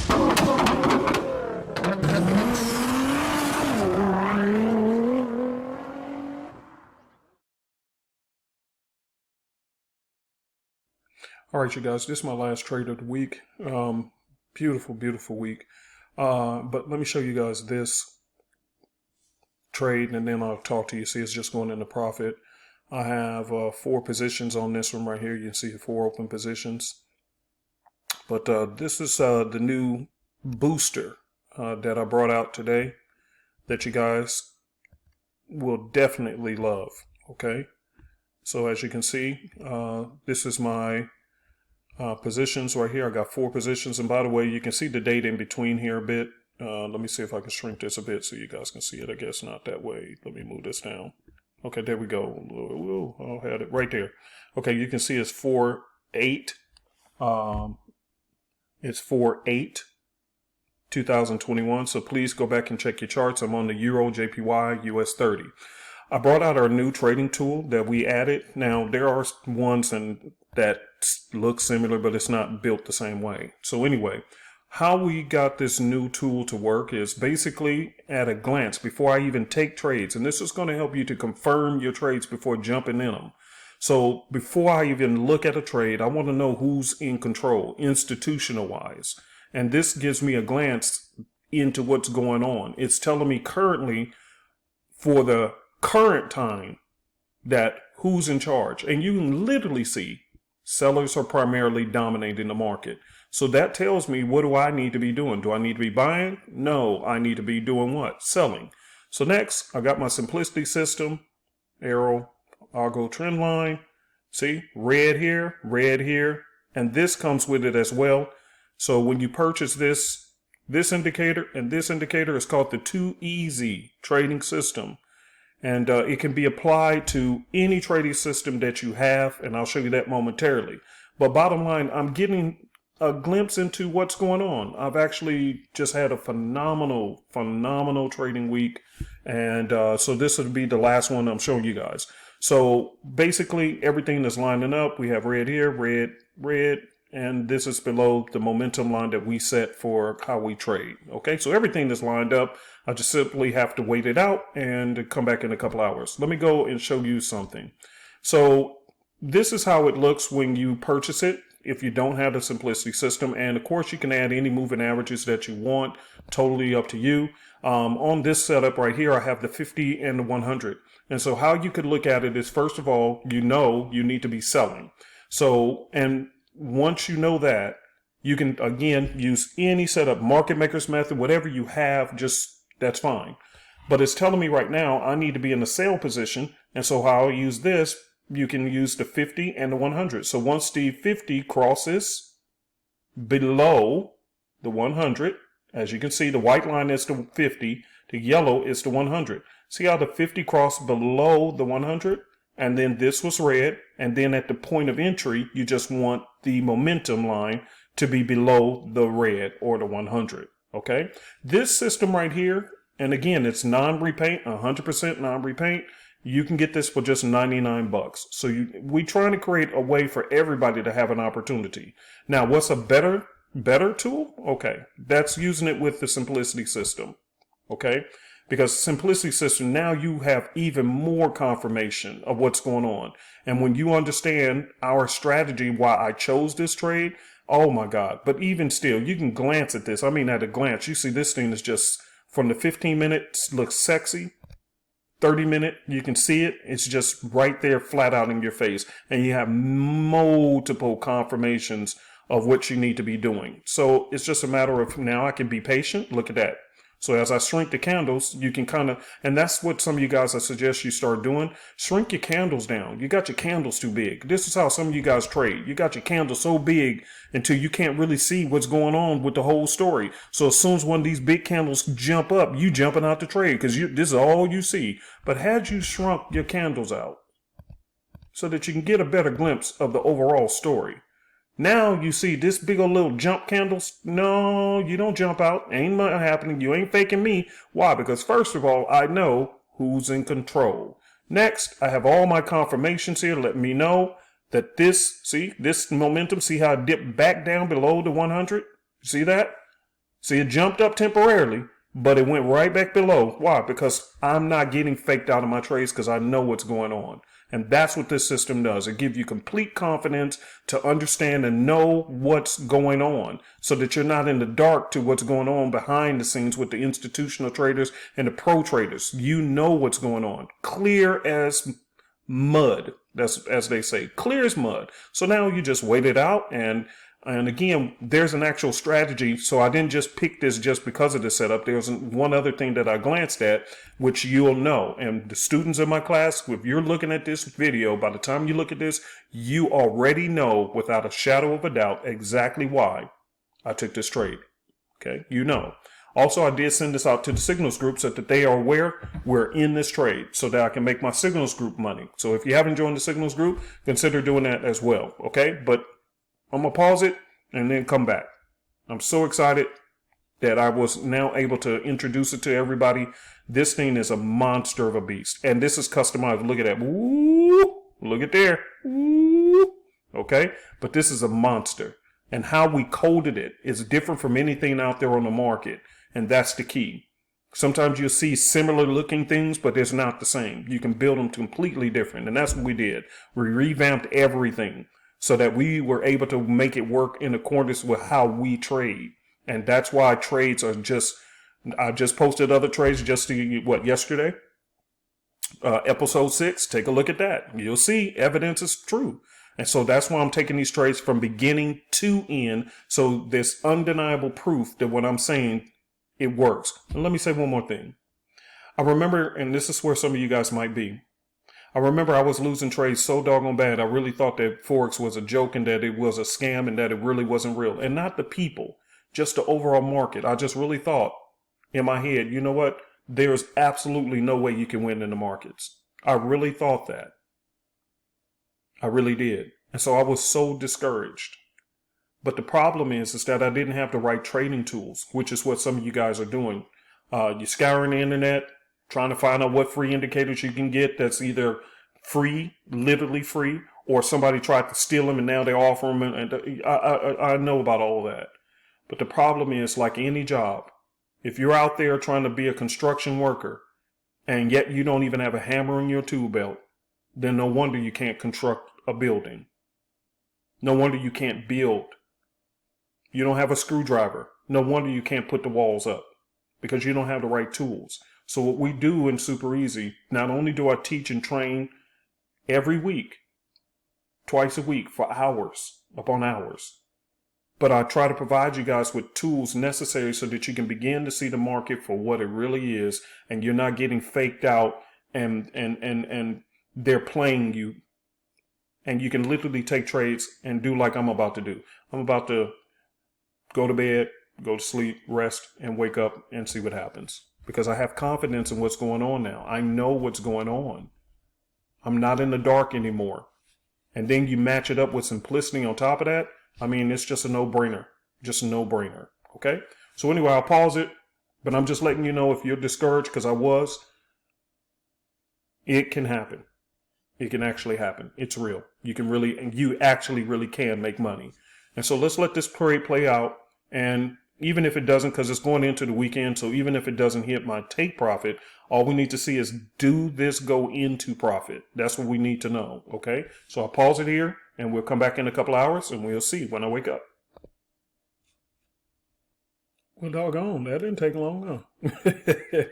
All right, you guys, this is my last trade of the week. Beautiful, beautiful week. But let me show you guys this trade, and then I'll talk to you. See, it's just going into profit. I have 4 positions on this one right here. You can see 4 open positions. But this is the new booster that I brought out today that you guys will definitely love. Okay, so as you can see, this is my positions right here. I got 4 positions, and by the way, you can see the date in between here a bit. Let me see if I can shrink this a bit so you guys can see it. I guess not that way. Let me move this down. Okay, there we go. I'll have it right there. Okay, you can see it's 4/8. It's 4/8 2021. So please go back and check your charts. I'm on the Euro, JPY, US 30. I brought out our new trading tool that we added. Now there are ones that look similar, but it's not built the same way. So anyway, how we got this new tool to work is basically at a glance before I even take trades. And this is going to help you to confirm your trades before jumping in them. So before I even look at a trade, I want to know who's in control, institutional wise. And this gives me a glance into what's going on. It's telling me currently, for the current time, that who's in charge. And you can literally see sellers are primarily dominating the market. So that tells me, what do I need to be doing? Do I need to be buying? No, I need to be doing what? Selling. So next, I got my simplicity system, arrow, algo trend line. See, red here, and this comes with it as well. So when you purchase this indicator and this indicator is called the 2EZ trading system. And it can be applied to any trading system that you have, and I'll show you that momentarily. But bottom line, I'm getting a glimpse into what's going on. I've actually just had a phenomenal trading week, and so this would be the last one I'm showing you guys. So basically, everything is lining up. We have red here, red, and this is below the momentum line that we set for how we trade. Okay, so everything is lined up. I just simply have to wait it out and come back in a couple hours. Let me go and show you something. So this is how it looks when you purchase it, if you don't have the simplicity system. And of course, you can add any moving averages that you want, totally up to you. On this setup right here, I have the 50 and the 100. And so how you could look at it is, first of all, you need to be selling. So, and once you know that, you can, again, use any setup, market makers method, whatever you have, just that's fine. But it's telling me right now I need to be in the sale position. And so how I use this, you can use the 50 and the 100. So once the 50 crosses below the 100, as you can see, the white line is the 50, the yellow is the 100. See how the 50 crossed below the 100? And then this was red. And then at the point of entry, you just want the momentum line to be below the red or the 100. Okay. This system right here, and again, it's non-repaint, 100% non-repaint. You can get this for just 99 bucks. So we trying to create a way for everybody to have an opportunity. Now, what's a better tool? Okay. That's using it with the simplicity system. Okay. Because simplicity system, now you have even more confirmation of what's going on. And when you understand our strategy, why I chose this trade, oh my God. But even still, you can glance at this. I mean, at a glance, you see this thing is just, from the 15 minutes, looks sexy. 30-minute, you can see it. It's just right there, flat out in your face. And you have multiple confirmations of what you need to be doing. So it's just a matter of, now I can be patient. Look at that. So as I shrink the candles, you can kind of, and that's what some of you guys, I suggest you start doing. Shrink your candles down. You got your candles too big. This is how some of you guys trade. You got your candles so big until you can't really see what's going on with the whole story. So as soon as one of these big candles jump up, you jumping out the trade because this is all you see. But had you shrunk your candles out so that you can get a better glimpse of the overall story. Now you see this big old little jump candles. No, you don't jump out. Ain't nothing happening. You ain't faking me. Why? Because first of all, I know who's in control. Next, I have all my confirmations here letting me know that this momentum, see how it dipped back down below the 100? See that? See, it jumped up temporarily, but it went right back below. Why? Because I'm not getting faked out of my trades because I know what's going on. And that's what this system does. It gives you complete confidence to understand and know what's going on so that you're not in the dark to what's going on behind the scenes with the institutional traders and the pro traders. You know what's going on. Clear as mud. That's as they say, clear as mud. So now you just wait it out. And again, there's an actual strategy. So I didn't just pick this just because of the setup. There's one other thing that I glanced at, which you'll know. And the students in my class, if you're looking at this video, by the time you look at this, you already know without a shadow of a doubt exactly why I took this trade. Okay, you know. Also, I did send this out to the Signals group so that they are aware we're in this trade so that I can make my Signals group money. So if you haven't joined the Signals group, consider doing that as well. Okay, but I'm going to pause it and then come back. I'm so excited that I was now able to introduce it to everybody. This thing is a monster of a beast. And this is customized. Look at that. Woo! Look at there. Woo! Okay, but this is a monster. And how we coded it is different from anything out there on the market. And that's the key. Sometimes you'll see similar looking things, but it's not the same. You can build them completely different. And that's what we did. We revamped everything so that we were able to make it work in accordance with how we trade. And that's why trades are I just posted other trades yesterday? Episode 6. Take a look at that. You'll see evidence is true. And so that's why I'm taking these trades from beginning to end. So there's undeniable proof that what I'm saying, it works. And let me say one more thing. I remember, and this is where some of you guys might be. I remember I was losing trades so doggone bad. I really thought that Forex was a joke and that it was a scam and that it really wasn't real. And not the people, just the overall market. I just really thought in my head, you know what? There's absolutely no way you can win in the markets. I really thought that. I really did. And so I was so discouraged. But the problem is that I didn't have the right trading tools, which is what some of you guys are doing. You're scouring the internet, trying to find out what free indicators you can get that's either free, literally free, or somebody tried to steal them and now they offer them. And I know about all that. But the problem is, like any job, if you're out there trying to be a construction worker and yet you don't even have a hammer in your tool belt, then no wonder you can't construct a building. No wonder you can't build. You don't have a screwdriver. No wonder you can't put the walls up because you don't have the right tools. So what we do in Super Easy, not only do I teach and train every week, twice a week for hours upon hours, but I try to provide you guys with tools necessary so that you can begin to see the market for what it really is and you're not getting faked out and they're playing you. And you can literally take trades and do like I'm about to do. I'm about to go to bed, go to sleep, rest, and wake up and see what happens. Because I have confidence in what's going on now. I know what's going on. I'm not in the dark anymore. And then you match it up with simplicity on top of that. I mean, it's just a no-brainer. Just a no-brainer. Okay? So anyway, I'll pause it. But I'm just letting you know if you're discouraged, because I was, it can happen. It can actually happen. It's real. You actually really can make money. And so let's let this trade play out. And even if it doesn't, because it's going into the weekend, so even if it doesn't hit my take profit, all we need to see is, do this go into profit? That's what we need to know. Okay. So I'll pause it here and we'll come back in a couple hours and we'll see when I wake up. Well, doggone, that didn't take long, huh?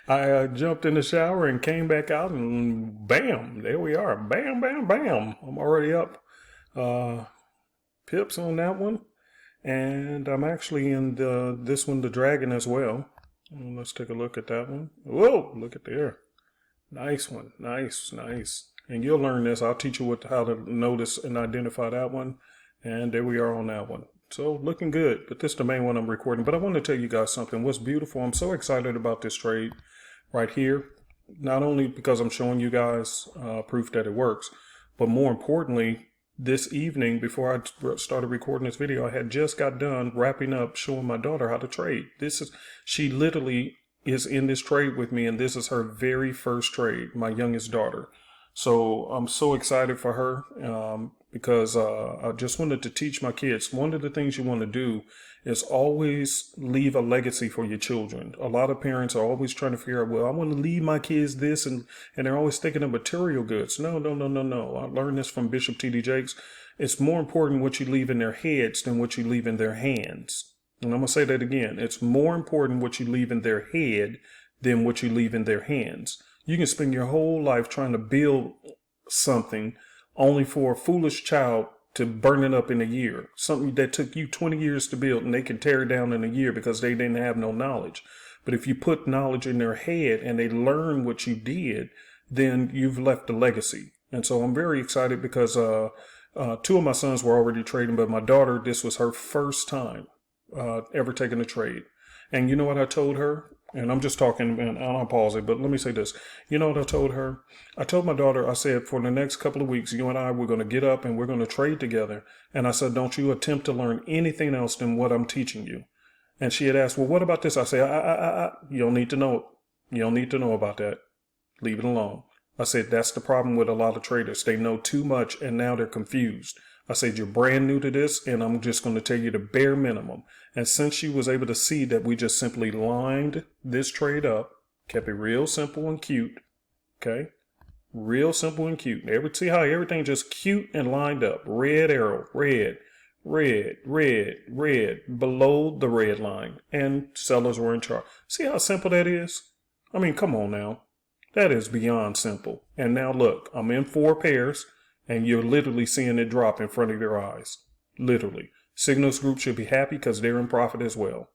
I jumped in the shower and came back out and bam, there we are. Bam, bam, bam. I'm already up pips on that one. And I'm actually in this one, the dragon as well. Let's take a look at that one. Whoa, look at there. Nice one. Nice, nice. And you'll learn this. I'll teach you how to notice and identify that one. And there we are on that one. So looking good, but this is the main one I'm recording. But I want to tell you guys something. What's beautiful, I'm so excited about this trade right here. Not only because I'm showing you guys proof that it works, but more importantly, this evening before I started recording this video, I had just got done wrapping up showing my daughter how to trade. She literally is in this trade with me, and this is her very first trade, my youngest daughter. So I'm so excited for her because I just wanted to teach my kids. One of the things you want to do is always leave a legacy for your children. A lot of parents are always trying to figure out, well, I want to leave my kids this, and they're always thinking of material goods. No. I learned this from Bishop T.D. Jakes. It's more important what you leave in their heads than what you leave in their hands. And I'm going to say that again. It's more important what you leave in their head than what you leave in their hands. You can spend your whole life trying to build something only for a foolish child to burn it up in a year. Something that took you 20 years to build, and they can tear it down in a year because they didn't have no knowledge. But if you put knowledge in their head and they learn what you did, then you've left a legacy. And so I'm very excited because two of my sons were already trading, but my daughter, this was her first time ever taking a trade. And you know what I told her? And I'm just talking, and I'll pause it, but let me say this. You know what I told her? I told my daughter, I said, for the next couple of weeks, you and I, we're going to get up and we're going to trade together. And I said, don't you attempt to learn anything else than what I'm teaching you. And she had asked, well, what about this? I said, you don't need to know. You don't need to know about that. Leave it alone. I said, that's the problem with a lot of traders. They know too much and now they're confused. I said, you're brand new to this, and I'm just going to tell you the bare minimum. And since she was able to see that we just simply lined this trade up, kept it real simple and cute, okay? Real simple and cute. See how everything just cute and lined up. Red arrow, red, red, red, red, below the red line. And sellers were in charge. See how simple that is? I mean, come on now. That is beyond simple. And now look, I'm in 4 pairs. And you're literally seeing it drop in front of your eyes. Literally. Signals Group should be happy because they're in profit as well.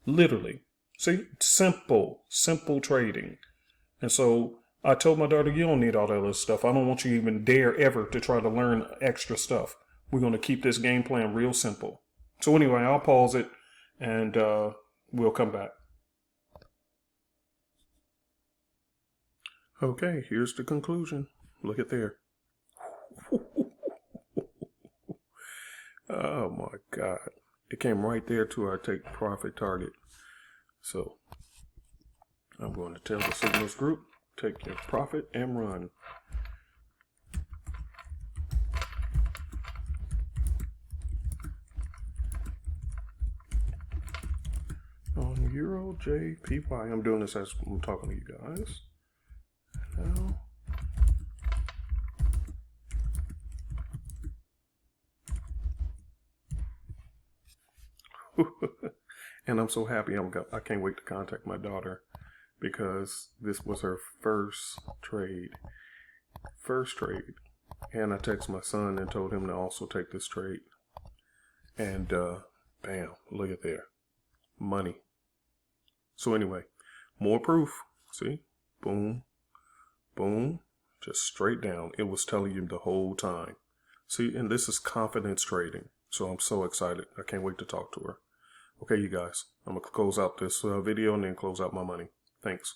Literally. See? Simple trading. And so I told my daughter, you don't need all that other stuff. I don't want you to even dare ever to try to learn extra stuff. We're going to keep this game plan real simple. So anyway, I'll pause it and we'll come back. Okay, here's the conclusion. Look at there. Oh my God. It came right there to our take profit target. So I'm going to tell the Signals Group, take your profit and run. On Euro JPY, I'm doing this as I'm talking to you guys. Now, and I'm so happy I can't wait to contact my daughter because this was her first trade. And I texted my son and told him to also take this trade. And bam, look at there. Money. So anyway, more proof. See? Boom. Boom. Just straight down. It was telling you the whole time. See, and this is confidence trading. So I'm so excited. I can't wait to talk to her. Okay, you guys, I'm going to close out this video and then close out my money. Thanks.